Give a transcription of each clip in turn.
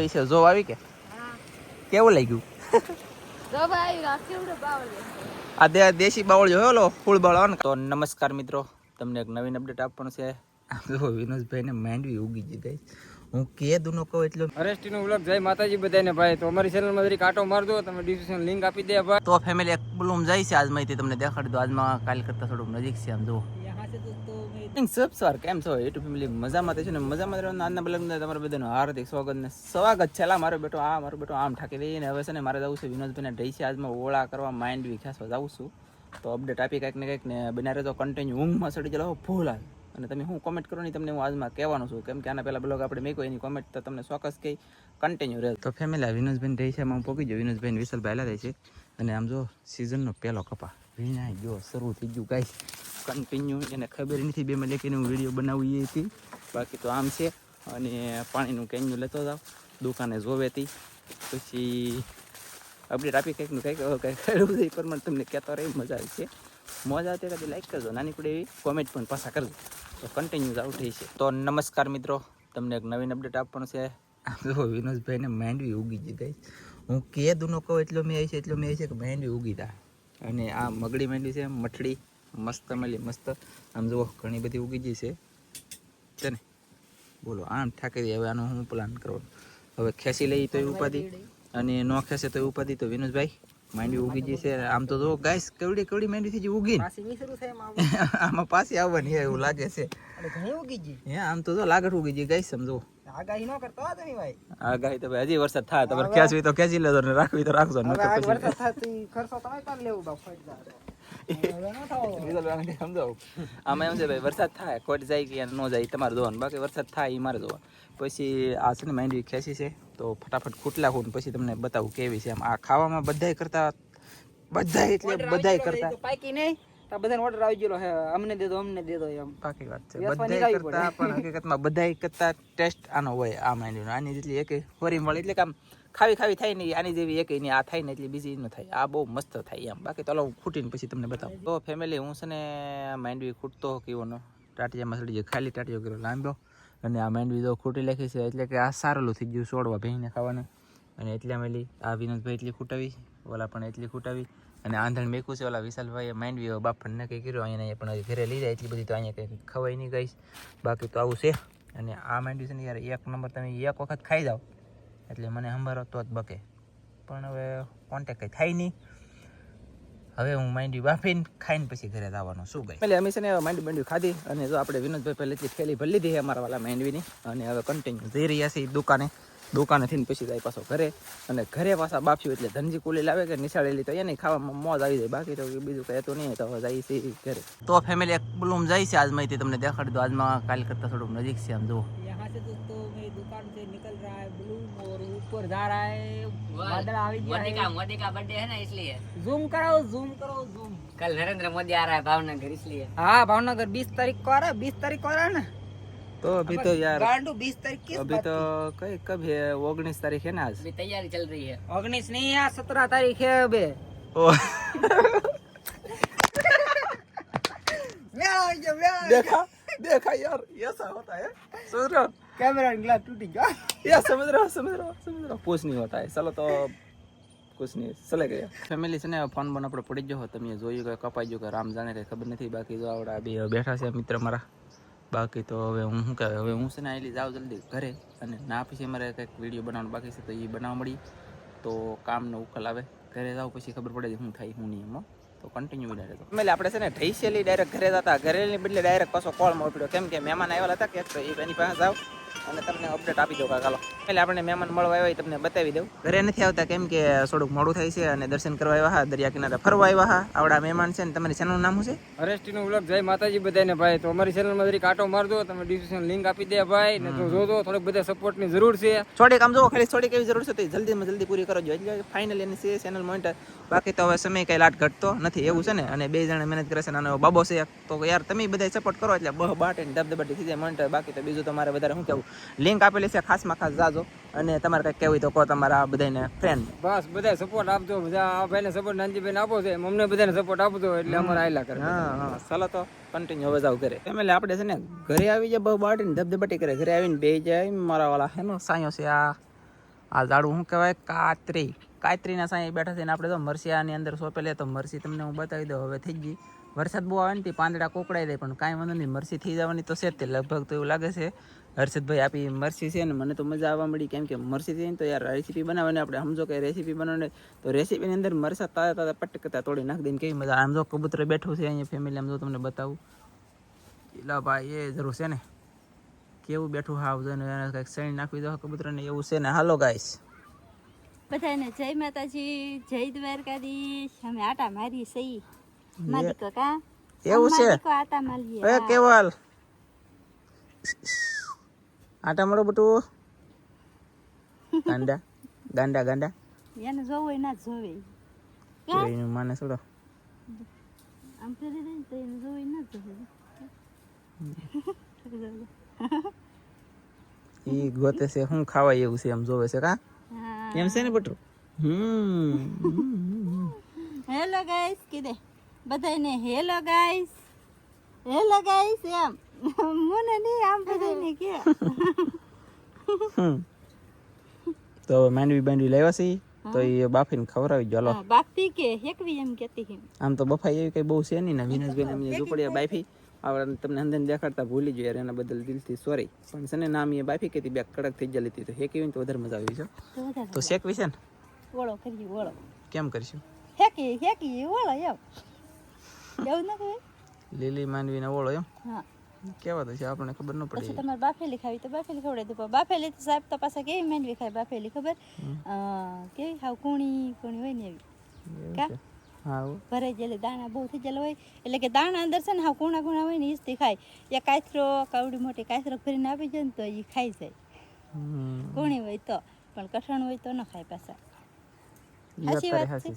છે જો આવી કે કેવું લાગ્યું? જો ભાઈ કેવડો બાવળિયો આ દેશી બાવળિયો હે ઓલો ફૂલ બાવળો ને. તો નમસ્કાર મિત્રો, તમને એક નવીન અપડેટ આપવાનું છે. જો વિનોદભાઈ ને માંડવી ઉગી ગઈ ગઈ. હું કે દુનો કહું એટલે અરેસ્ટી નો વ્લોગ જય માતાજી બધાને ભાઈ. તો અમારી ચેનલ માં જરી કાંટો માર દો, તમે ડિસ્ક્રિપ્શન લિંક આપી દે ભાઈ. તો ફેમિલી એક બ્લૂમ જાય છે આજ માહિતી તમને દેખાડી દો. આજમાં કાલ કરતા થોડુંક નજીક છે આમ જો. સબ સર કેમ છો યુટ્યુબ ફેમિલી? મજામાં છે ને? મજામાં રહેવાનું. આજના બ્લોગ માં તમારા બધાનું હાર્દિક સ્વાગત છે. મારો બેટો આમ ઠાકી દઈએ ને હવે છે ને મારે જવું છે વિનોદભાઈ ને ઢઈ છે આજમાં ઓળા કરવા માંડવી ખાસવા જાઉં છું. તો અપડેટ આપી કંઈક ને કંઈક ને બના રહેતો કન્ટિન્યુ. ઊંઘમાં સડી જાવ ફૂલ હાલ. અને તમે હું કોમેન્ટ કરો ને તમને હું આજમાં કહેવાનું છું, કેમ કે આના પહેલા બ્લોગ આપણે મેં કોઈ એની કોમેન્ટ તો તમને ચોક્કસ કહી કન્ટિન્યુ રહે. તો ફેમિલી વિનોદભાઈ રહી છે આમાં પહોંચી ગયો. વિનોદભાઈ વિશાલભાઈ હાલા રહે છે અને આમ જો સિઝનનો પહેલો કપા વીણાઈ ગયો, શરૂ થઈ ગયું ગાઈસ કન્ટિન્યુ. એને ખબર નથી બે માં લેખીને હું વિડીયો બનાવી હતી. બાકી તો આમ છે. અને પાણીનું કેન્યું લેતો જાવ, દુકાને જોવે હતી, પછી અપડેટ આપી કંઈકનું કંઈક ખેડવું છે એ પ્રમાણે તમને કહેતો રહી. મજા આવી છે. મજા આવતી કદી લાઈક કરજો, નાની કુડી એવી કોમેન્ટ પણ પાછા કરજો. તો કન્ટિન્યુ ચાલુ થઈ છે. તો નમસ્કાર મિત્રો, તમને એક નવીન અપડેટ આપવાનું છે. જો વિનોદભાઈને માંડવી ઉગી ગઈ ગઈ. હું કે દુનો કહું એટલો મેં આવી છે કે માંડવી ઉગી તા. અને આ મગડી માંડવી છે, મઠડી મસ્ત મળી મસ્ત. આમ જુઓ ઘણી બધી ઉગી ગઈ છે ને. બોલો આમ ઠાકી દે. હવે આનો હું પ્લાન કરવાનો? હવે ખેંચી લઈ તો ઉપાધિ, અને ન ખેંચે તો ઉપાધિ. તો વિનોદભાઈ માંડવી ઉગી ગઈ છે. આમ તો જો ગાઈસ કેવડી માંડવી થઈ ગઈ ઉગી. આમાં પાછી આવવાની એવું લાગે છે. આમ તો જો લાગટ ઉગી ગઈ ગાઈસ. સમજો આગાહી ન કરતો હો તમે ભાઈ. આગાહી તો ભાઈ હજી વરસાદ થાય તમારે ખેંચવી તો ખેંચી લેજો ને રાખવી તો રાખજો. વરસાદ થાય તો ખર્ચો તમે પણ લેવું બાપ સમજાવું આમાં એમ છે ભાઈ, વરસાદ થાય કોટ જાય કે ન જાય તમારે જોવાનું. બાકી વરસાદ થાય એ મારે જોવાનું. પછી આ છે ને માંડવી ખેંચી છે તો ફટાફટ ખૂટલા હું પછી તમને બતાવું કેવી છે. આમ આ ખાવામાં બધાય કરતા પાકી નહીં બધાને ઓર્ડર આવી ગયો હે, અમને દે દો એમ. પાકી વાત છે. બધાય કરતા પણ હકીકતમાં બધાય કરતા ટેસ્ટ આનો હોય આ માંડવીનો. આની જેટલી એક ફરી મળે એટલે કે આમ ખાવી થાય નહીં. આની જેવી એક નહીં આ થાય ને એટલી બીજી ન થાય. આ બહુ મસ્ત થાય એમ. બાકી તો ખૂટીને પછી તમને બતાવું. તો ફેમિલી હું છે ને માંડવી ખૂટતો કેવોનો ટાટિયામાં સડી જાય, ખાલી ટાટિયો કર્યો લાંબો. અને આ માંડવી તો ખૂટી લખી છે એટલે કે આ સારેલું થઈ ગયું છોડવા ભીને ખાવાને. અને એટલી આમેલી આ વિનોદભાઈ એટલી ખૂટાવી, ઓલા પણ એટલી ખૂટાવી. અને આંધણ મેકું છે ઓલા વિશાલભાઈ માંડવી બાપને કંઈ કર્યો અહીંયા પણ ઘરે લઈ જાય એટલી બધી તો અહીંયા કંઈ ખવાય નહીં ગઈ. બાકી તો આવું છે. અને આ માંડવી છે ને યાર એક નંબર. તમે એક વખત ખાઈ જાઓ એટલે મને સંભાળો તો જ બકે. પણ હવે કોન્ટેક્ટ કંઈ થાય નહીં. હવે હું માંડવી બાફીને ખાઈને પછી ઘરે જવાનું શું ભાઈ. એટલે અમે છે ને માંડવી ખાધી. અને જો આપણે વિનોદભાઈ પહેલેથી થેલી ભરી લીધી છે અમારા વાલા માંડવીની. અને હવે કન્ટિન્યુ જઈ રહ્યા છીએ દુકાનેથી પછી જાય પાછો ઘરે. અને ઘરે પાછા બાફ્યું એટલે ધનજી કુલી લાવે કે નિશાળેલી તો એને ખાવામાં મોજ આવી જાય. બાકી તો બીજું કંઈ હતું નહીં. તો હવે જાય છે ઘરે. તો ફેમિલી એક બ્લૂમ જાય છે આજ માહિતી તમને દેખાડી દો. આજમાં કાલ કરતાં થોડુંક નજીક છે આમ જુઓ. दुकान से निकल रहा है ब्लूम और ऊपर जा रहा है बादल આવી ગયા. मोदी का बर्थडे है ना इसलिए जूम करो कल नरेंद्र मोदी आ रहा है भावनगर इसलिए. हाँ भावनगर 20 तारीख को आ रहा है. 20 तारीख को आ रहा है ना. तो अभी तो यार गांडू 20 तारीख की अभी तो कब है? 19 तारीख है ना आज. अभी तैयारी चल रही है. 19 नहीं है 17 तारीख है अबे. देखा यार ऐसा होता है. समझ रहे हो? कैमरा ग्लास टूट गया. यार समझ रहे हो कुछ नहीं होता है. चलो तो कुछ नहीं चले ગયા. ફેમિલી છે ને ફોન બન આપણે પડી ગયો. તમે જોયું કે કપાઈ ગયો કે રામ જાણે કંઈ ખબર નથી. બાકી જો આવડા બે બેઠા છે મિત્ર મારા. બાકી તો હવે હું શું કહેવાય, હવે હું છે ને આટલી જાઉં જલ્દી ઘરે. અને ના પછી અમારે કંઈક વિડીયો બનાવવાનું બાકી છે તો એ બનાવવા મળી તો કામનો ઉકેલ આવે. ઘરે જાઉં પછી ખબર પડે શું થાય શું નહીં એમાં. તો કન્ટિન્યુ વિડીયો રહેતો. એટલે આપણે છે ને ઢઈસેલી ડાયરેક્ટ ઘરે જતા. ઘરેની બદલે ડાયરેક્ટ પાછો કોલ મોકલ્યો. કેમ કે મહેમાન આવેલા હતા કે તો એની પાસે જાવ અને તમને અપડેટ આપી દો. ચાલો એટલે આપણે મહેમાન મળવા આવ્યા તમને બતાવી દઉં. ઘરે નથી આવતા કેમ કે થોડુંક મોડું થાય છે. અને દર્શન કરવા આવ્યા હા, દરિયા કિનારે ફરવા આવ્યા હા. આવડા મહેમાન છે ને. તમારી ચેનલનું નામ શું છે? અરેસ્ટી નો વ્લોગ જય માતાજી બધાને ભાઈ. તો અમારી ચેનલ માં જરી કાંટો માર દો, તમે ડિસ્ક્રિપ્શન લિંક આપી દે ભાઈ. ને તો જોજો થોડુંક બધા સપોર્ટ ની જરૂર છે. થોડીક આમ જો ખાલી થોડીક એવી જરૂર છે તો જલ્દીમાં જલ્દી પૂરી કરજો. એટલે ફાઇનલ એની છે ચેનલ મોનિટર. બાકી તો હવે સમય કઈ લાટ ઘટતો નથી એવું છે ને. અને બે જણા મહેનત કરે છે. નાનો બાબો છે તો યાર તમે બધા સપોર્ટ કરો એટલે બહ બાટે ધબધબાટી થઈ જાય મોનિટર. બાકી તો બીજું તમારે વધારે શું કેવું, લિંક આપેલી છે ખાસમાં ખાસ જાજો. અને તમારે કંઈક કહેવું તો કહો તમારા બધાને ફ્રેન્ડ. બસ બધા સપોર્ટ આપજો. બધા આ ભાઈને સપોર્ટ નાનજીભાઈને આપો છે, અમને બધાને સપોર્ટ આપજો એટલે અમારે આયલા કરે. હા ચાલો તો કન્ટિન્યુ હવે જાવ ઘરે. એટલે આપણે છે ને ઘરે આવી જાય બહુ બાટીને ધબધબાટી કરે. ઘરે આવીને બે જાય મારા વાળા હેનો સાયો છે આ આ ઝાડું શું કહેવાય? કાતરી. કાતરીના સાંઈ બેઠા છે ને આપણે તો મરસિયાની અંદર સોંપેલી. તો મરસી તમને હું બતાવી દઉં. હવે થઈ ગઈ. વરસાદ બહુ આવે ને તે પાંદડા કોકડાઈ દે, પણ કાંઈ વાંધો નહીં, મરસી થઈ જવાની તો છે જ તે. લગભગ તો એવું લાગે છે હર્ષદભાઈ આપી મરસી છે ને મને તો મજા આવવા મળી, કેમ કે મરસી થઈ ને તો યાર રેસીપી બનાવવાની આપણે સમજો કે રેસીપી બનાવવાની તો રેસીપીની અંદર મરસા તાજા તાજા પટકતા તોડી નાખી દઈને કેવી મજા. આમ જો કબૂતર બેઠું છે અહીંયા ફેમિલી, આમ જો તમને બતાવું. એલા ભાઈ એ જરૂર છે ને કેવું બેઠું હાવ જો ને કંઈક સણી નાખવી દો કબૂતરને, એવું છે ને. હાલો ગાઈસ બધાને જય માતાજી, જય દ્વારકાધીશ. અમે આટા મારી સહી માલિકો કા એવું છે. આટા મારીએ એ કેવલ આટા મળો બટું. ગાંડા ગાંડા ગાંડા એને જોવો ના જોવે કોઈનું માને છોડો. આમ ફેરી દે તો એને જોવો ના જોવે. ઈ ગોતે છે શું ખાવાય એવું છે એમ જોવે છે કા એમ છે ને બટુ. હેલો ગાઈસ કીધે બધાને હેલો ગાઈસ, હેલો ગાઈસ એમ મને નહીં આમ બધાને કે. તો માંડવી બાંડવી લાવ્યા છે તો એ બાફીને ખવડાવી જો. બાફી કે હેકવી એમ કેતી હે. આમ તો બફાઈ એવી કઈ બહુ છે નહીં ને. વિનેશભાઈ અમને ઝૂંપડીયા બાફી આવડે તમને અંદર દેખાડતા ભૂલી ગયો યાર, એના બદલ દિલથી સોરી. પણ છે ને નામ એ બાફી કેતી બે કડક થઈ જલી હતી તો હેકી તો વધારે મજા આવી છે. તો શેકવી છે ને ઓળો કરી ઓળો કેમ કરશું? હેકી હેકી ઓળો એમ એવું ન કહે. લીલી માંડવીને ઓળો એમ હા કેવા તો છે આપણને ખબર ન પછી પડી. તમારે બાફેલી ખાવી તો બાફેલી ખવડાવી દો. બાફેલી તો સાહેબ તો પાછા કેવી માંડવી ખાય બાફેલી ખબર કેવી હાવ કૂણી કૂણી હોય ને એવી કા હા ભરાઈ ગયેલી દાણા બહુ થઈ ગયેલા હોય એટલે કે દાણા અંદર છે ને હાવ કૂણા કૂણા હોય ને એ જ ખાય. એ કાચરો કાવડી મોટી કાચરો ભરીને આપી જાય ને તો એ ખાઈ જાય. કૂણી હોય તો, પણ કઠણ હોય તો ન ખાય પાછા. હાચી વાત છે.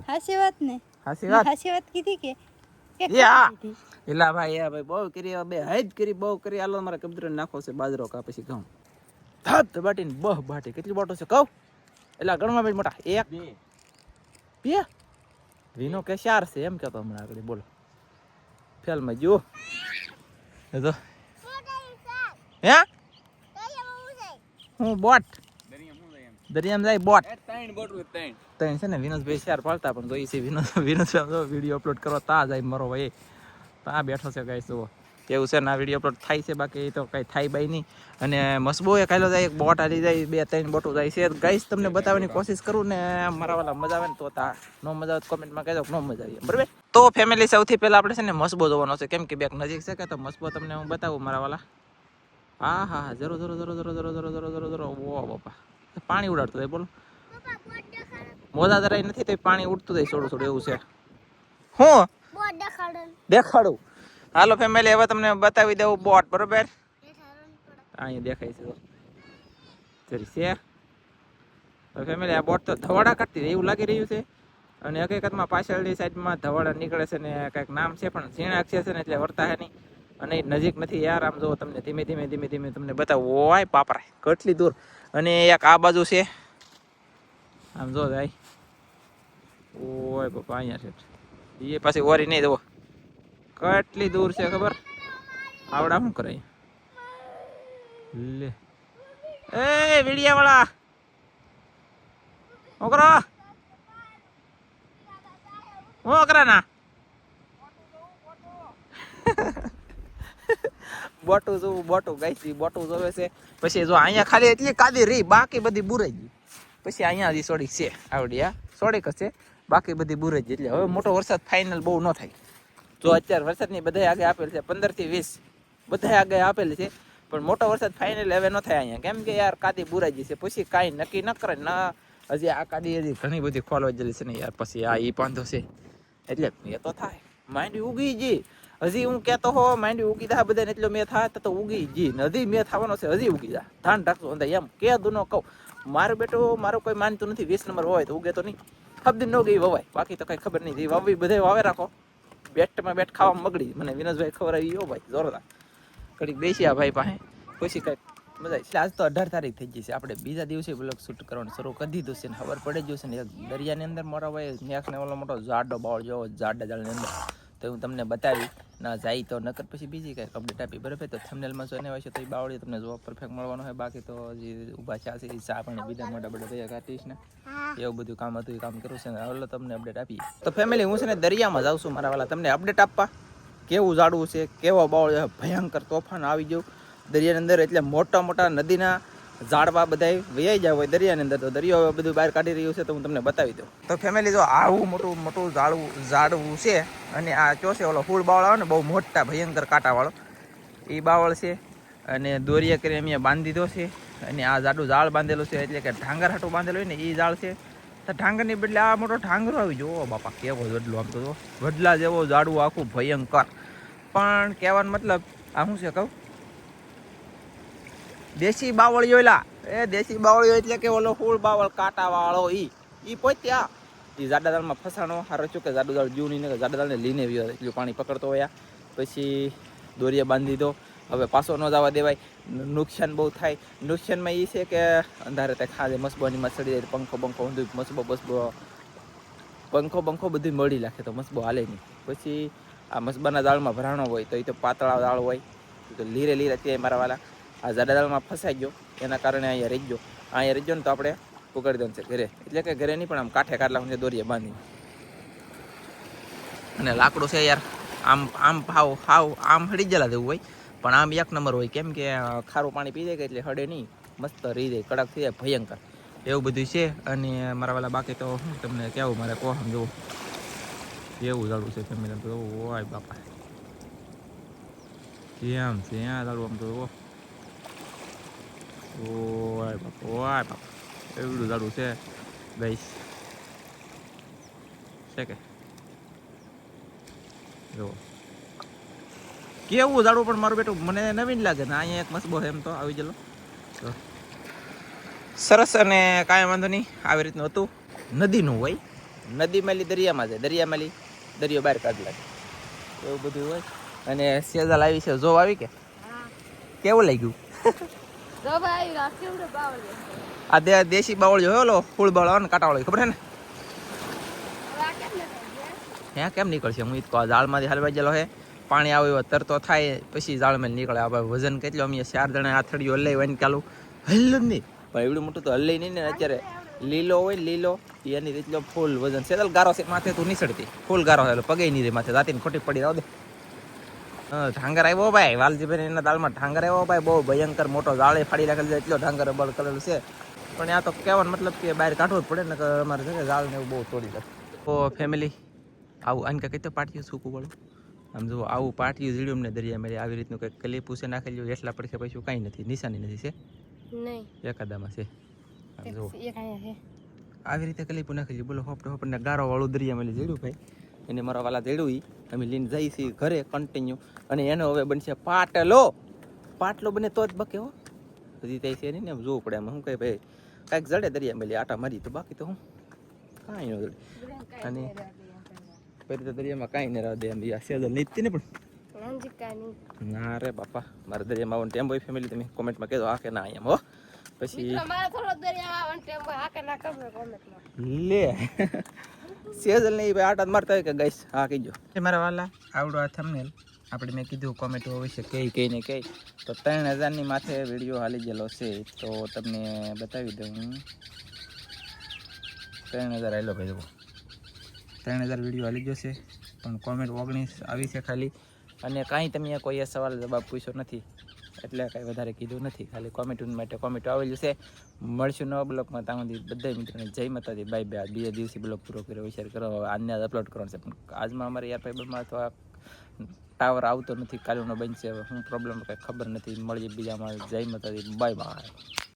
હાચી વાત ને હાચી વાત કીધી કે એલા ભાઈ એ ભાઈ બહુ કરી બે હાઈજ કરી બહુ કરી. આલો મારા કબૂતર નાખો છે બાજરો કા પછી ઘઉં ધબ બાટીને બહ બાટી. કેટલી બાટો છે કહું? એલા ગણવા બેન મોટા એક બે વીનો કે 4 છે એમ કેતો હમણાં આગળ. બોલો ફેલમાં જો તો હે હું બોટ દરિયામાં જાય બોટ. ત્રણ છે ને વિનોદભાઈ 4 પાડતા પણ તો એ છે વિનોદભાઈ વિડીયો અપલોડ કરવા તા જાય મારો ભાઈ તા બેઠો છે ગાઈસ. જુઓ કેવું છે ને આ વિડીયો અપલોડ થાય છે, બાકી તો કઈ થાય બાઈ નહીં. અને મસબો એ કાયલો જાય એક બોટ આલી જાય 2-3 બોટો જાય છે ગાઈસ. તમને બતાવવાની કોશિશ કરું ને મારા વાલા મજા આવે ને તો તા નો મજા આવે કોમેન્ટમાં કહેજો નો મજા આવી બરાબર. તો ફેમિલી સૌથી પહેલા આપણે છે ને મસબો જોવાનો છે, કેમ કે બેક નજીક છે કે તો મસબો તમને હું બતાવું મારા વાલા. હા હા હા જરો જરો જરો જરો જરો જરો જરો જરો જરો ઓ બાપા પાણી ઉડાડતો જાય. બોલો મોજા જરાય નથી તો પાણી ઉડતું જાય થોડું થોડું એવું છે. હું દેખાડું હાલો ફેમિલી હવે તમને બતાવી દઉં બોટ બરોબર. અહીંયા દેખાય છે જરી છે તો ફેમિલી. આ બોટ તો ધવાડા કાઢતી એવું લાગી રહ્યું છે અને હકીકતમાં પાછળની સાઈડમાં ધવાડા નીકળે છે ને કંઈક નામ છે પણ ઝીણા અક્ષર છે ને એટલે વર્તા હે નહીં. અને નજીક નથી યાર. આમ જો તમને ધીમે ધીમે ધીમે ધીમે તમને બતાવું. ઓય પાપરા કેટલી દૂર. અને એક આ બાજુ છે આમ જો ભાઈ. ઓય બાપા અહીંયા છે એ પાછી ઓરી નહીં દો કેટલી દૂર છે ખબર. આવડા શું કરે લે એ વિડિયા વાળા ઓકરો ઓકરા ના બોટું જોવું બોટું ગાઈસી બોટું જોવે છે. પછી જો અહીંયા ખાલી એટલી કાદી રહી બાકી બધી બુરાઈ ગઈ. પછી અહીંયા હજી સોડીક છે આવડી આ સોડીક હશે બાકી બધી બુરાઈ ગઈ. એટલે હવે મોટો વરસાદ ફાઇનલ બહુ ન થાય. જો અત્યારે વરસાદની બધાય આગે આપેલ છે 15 થી 20 બધાય આગે આપેલ છે પણ મોટો વરસાદ ફાઇનલ હવે ન થાય અહીંયા, કેમ કે યાર કાદી બુરાઈ ગઈ છે. પછી કાંઈ નક્કી ન કરે ના. હજી આ કાદી હજી ઘણી બધી ખોલવા જેલી છે ને યાર. પછી આ ઈ પાંધો છે એટલે એ તો થાય. માંડવી ઉગી ગઈ હજી હું કહેતો હો માંડવી ઉગી દા બધાને એટલો મેં થાય તો ઉગી ગઈ હજી મેં થવાનો છે હજી ઉગી જા ધ્યાન રાખજો અંદર એમ કે દુનો કહું. મારું બેટું મારું કોઈ માનતું નથી 20 નંબર હોય તો ઉગે તો નહીં ખબર ન ગઈ વવાય બાકી તો કઈ ખબર નહીં. જે વાવી બધે વાવે રાખો બેટમાં બેટ ખાવામાં મગડી. મને વિનોદભાઈ ખબર આવી યો ભાઈ જોરદાર ઘડીક બેસ્યા ભાઈ પાસે પછી કઈક મજા આવી. આજ તો 18 તારીખ થઈ ગઈ છે. આપણે બીજા દિવસે બ્લોગ શૂટ કરવાનું શરૂ કરી દીધું છે ને ખબર પડી ગયું છે ને. દરિયાની અંદર મોટા ભાઈ નેક્સ ને ઓલો મોટો જાડો બાવળ જેવો જાડા જાળની અંદર તો હું તમને બતાવી ના જાય તો નકર પછી બીજી કાંઈક અપડેટ આપી બરાબર. તો થંબનેલમાં જોઈને હોય છે તો એ બાવળી તમને જોવા પરફેક્ટ મળવાનો હોય. બાકી તો જે ઊભા છે એ ચા પાણી બીજા મોટા બધા ભેગા કાઢીશ ને એવું બધું કામ હતું એ કામ કરું છે ને હવે તમને અપડેટ આપી. તો ફેમિલી હું છે ને દરિયામાં જાઉં છું મારા વાલા તમને અપડેટ આપવા કેવું ઝાડવું છે કેવો બાવળ ભયંકર તોફાન આવી ગયું દરિયાની અંદર. એટલે મોટા મોટા નદીના ઝાડવા બધા વૈયાઈ જાય હોય દરિયાની અંદર તો દરિયો બધું બહાર કાઢી રહ્યું છે તો હું તમને બતાવી દઉં. તો ફેમિલી જો આવું મોટું મોટું ઝાડવું છે અને આ ચો છે ઓલો ફૂલ બાવળ આવે ને બહુ મોટા ભયંકર કાંટાવાળો એ બાવળ છે અને દોરિયા કરી અમે બાંધી દીધો છે. અને આ જાડું ઝાડ બાંધેલું છે એટલે કે ઢાંગર હાટું બાંધેલું હોય ને એ ઝાડ છે. તો ઢાંગરની બદલે આ મોટો ઢાંગરો આવી જુઓ બાપા કેવો વડલો આમ તો વડલા જેવો ઝાડવું આખું ભયંકર. પણ કહેવાનો મતલબ આ શું છે કહું દેશી બાવળીઓ એલા એ દેશી બાવળીઓ એટલે કે ઓલો ફૂલ બાવળ કાંટાવાળો ઈ પોત્યા એ જાડા દાળમાં ફસાણો હારો છું કે જાડું દાળ જીવ નહીં જાડા દાળને લઈને એટલું પાણી પકડતો હોય પછી દોરિયા બાંધી દો. હવે પાછો ન જવા દેવાય નુકસાન બહુ થાય. નુકસાનમાં એ છે કે અંધારે તે ખાજે મસબોની માં ચડી જાય પંખો બધું પંખો બધું મળી નાખે તો મસબો હાલે નહીં. પછી આ મસબાના દાળમાં ભરાણો હોય તો એ તો પાતળા દાળ હોય તો લીરે ત્યાં મારા વાલા આ જાડા દાળમાં ફસાઈ ગયો એના કારણે અહીંયા રહી ગયો. અહીંયા રહી ગયો ને તો આપણે પકડી દઉં છે ઘરે એટલે કે ઘરે નહીં પણ આમ કાંઠે કાઢલા દોરીએ બાંધી. અને લાકડું છે યાર આમ હાવ આમ હળી ગયેલા જેવું હોય પણ આમ એક નંબર હોય કેમ કે ખારું પાણી પી જાય એટલે હડે નહીં મસ્ત રહી જાય કડક થઈ જાય ભયંકર એવું બધું છે. અને મારા વાલા બાકી તો હું તમને કહેવું મારે કહો સમજવું કેવું ઝાડું છે ફેમિલી તો ઓય બાપા કેમ છે ત્યાં ઝાડું આમ તો ઓય બાપા એવડું ઝાડું છે ગઈશ છે કે જો કેવું ઝાડું પણ મારું બેટું મને નવીન લાગે ને અહીંયા એક મસ્બો એમ તો આવી ગયેલો સરસ. અને કાંઈ વાંધો નહીં આવી રીતનું હતું. નદીનું હોય નદી મેલી દરિયામાં જાય દરિયા મેલી દરિયો બહાર કાઢી લાગે એવું બધું હોય. અને સેજાલ આવી છે જો આવી કે કેવું લાગ્યું આ દેશી બાવળિયો હોય ઓલો ફૂલ બાવળ ને કાંટાવાળો ખબર છે ને હે કેમ નીકળશે હું તો જાળમાંથી હાલવા ગયેલો હે પાણી આવે એવો તરતો થાય પછી જાળમાં નીકળે. આપણે વજન કેટલો અમે 4 જણા આથડીઓ હલાઈ હોય ને ચાલુ હલ જ નહીં પણ એવડું મોટું તો હલાઈ નહીં ને અત્યારે લીલો હોય લીલો એની એટલો ફૂલ વજન છે ગારો છે માથે તું નહીં ચડતી ફૂલ ગારો છે પગે નહીં રે માથે રાતીને ખોટી પડી રાવ દે. ઢાંગર આવ્યો ભાઈ વાલજીભાઈ એના દાળમાં ઢાંગર આવ્યો ભાઈ બહુ ભયંકર મોટો જાળે ફાડી રાખેલ છે એટલો ઢાંગર બળ કરેલું છે. પણ આ તો કહેવાનો મતલબ કે બહાર કાઢવું જ પડે ને કે અમારે છે કે જાળ ને એવું બહુ તોડી જાય. તો ફેમિલી આવું આને કંઈ તો પાટિયું સૂકું વાળું આમ જુઓ આવું પાટિયું જીડ્યું અમને દરિયા મેળે આવી રીતનું કંઈક કલીપું છે નાખેલું એટલા પડખે પછી કાંઈ નથી નિશાની નથી છે એકાદામાં છે આમ જુઓ આવી રીતે કલીપું નાખેલું બોલો હોપને ગારો વાળું દરિયા મેળે જીડ્યું ભાઈ એને મારા વાલા જેડું અમે લઈને જઈએ છીએ ઘરે કન્ટિન્યુ. અને એનો હવે બનશે પાટલો બને તો જ બકે હો હજી ત્યાં છે નહીં ને જોવું પડે એમાં શું કહે ભાઈ કાંઈક જડે દરિયા મેલી આટા મારી તો બાકી તો હું કાંઈ ન જડે. અને પછી તો દરિયામાં કાંઈ નહીં રાહ દે એમ સેજલ નીચતી ને પણ ના રે બાપા મારા દરિયામાં આવવાનું ટેમ હોય ફેમિલી તમે કોમેન્ટમાં કહેજો હા કે ના એમ હો. પછી લે સેજલ નહીં ભાઈ આટા મારતા હોય કે ગઈશ હા કહીજો મારા વાલા આવડો આ થંબનેલ આપણે મેં કીધું કોમેન્ટો વિશે કહીને કહી તો 3000ની માથે વિડીયો હાલી ગયેલો છે તો તમને બતાવી દઉં 3000 આવેલો ભાઈ જુઓ 3000 વિડીયો હાલી ગયો છે પણ કોમેન્ટ 19 આવી છે ખાલી. અને કાંઈ તમે કોઈ સવાલ જવાબ પૂછ્યો નથી એટલે કાંઈ વધારે કીધું નથી ખાલી કોમેન્ટ માટે કોમેન્ટ આવેલું છે. મળશું નવા બ્લોગમાં ત્યાં સુધી બધા મિત્રોને જય માતાજી બાય બાય. 2 દિવસથી બ્લોગ પૂરો કર્યો વિચાર કરો આજને આજ અપલોડ કરવાનો છે પણ આજમાં અમારે યાર ફાઈબરમાં તો ટાવર આવતો નથી કાલનો બનશે હવે શું પ્રોબ્લેમ કંઈ ખબર નથી. મળીએ બીજામાં જય માતાજી બાય બાય.